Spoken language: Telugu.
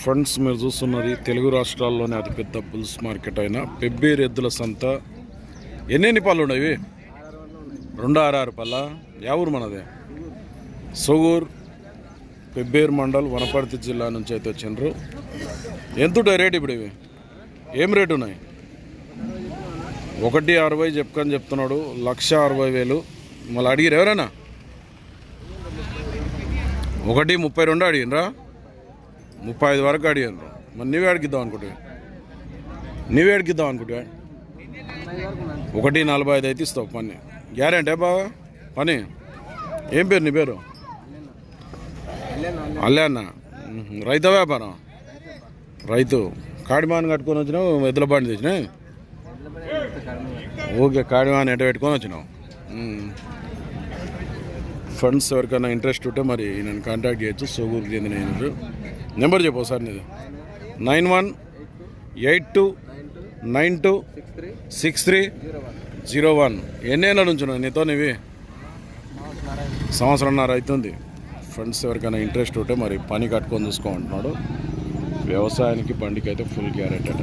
ఫ్రెండ్స్, మీరు చూస్తున్నది తెలుగు రాష్ట్రాల్లోనే అతిపెద్ద బుల్స్ మార్కెట్ అయిన పెబ్బేరు ఎద్దుల సంత. ఎన్ని పళ్ళు ఉన్నాయి? 266 పళ్ళ. యా ఊరు మనదే? సొగూరు, పెబ్బేరు మండల్, వనపర్తి జిల్లా నుంచి అయితే వచ్చిండ్రు. ఎంత ఉంటాయి రేట్ ఇప్పుడు ఇవి? ఏం రేటు ఉన్నాయి? 160 చెప్తున్నాడు. 1,60,000. మళ్ళీ అడిగిరు ఎవరైనా? 132 అడిగినరా? 35 వరకు అడిగాను. మరి నీవే అడిగిద్దాం అనుకుంటే 1,45 అయితే ఇస్తావు పని. గ్యారెంటీ బాగా పని. ఏం పేరు నీ పేరు? అల్లే అన్న. రైతు వ్యాపారం? రైతు. కాడిమాన్ కట్టుకొని వచ్చినావు? ఎద్దుల బండి తెచ్చినా? ఓకే, కాడిమాన్ ఎట పెట్టుకొని వచ్చినావు. ఫ్రెండ్స్, ఎవరికైనా ఇంట్రెస్ట్ ఉంటే మరి నేను కాంటాక్ట్ చేయొచ్చు. సోగూరుకి చెందిన నెంబర్ చెప్పు సార్ నీది. 9182926301. ఎన్నేళ్ళ నుంచి నీతో నీవి? సంవత్సరంన్నర అవుతుంది. ఫ్రెండ్స్, ఎవరికైనా ఇంట్రెస్ట్ ఉంటే మరి పని కట్టుకొని చూసుకోమంటున్నాడు. వ్యవసాయానికి బండికి అయితే ఫుల్ గ్యారెంటీ అట.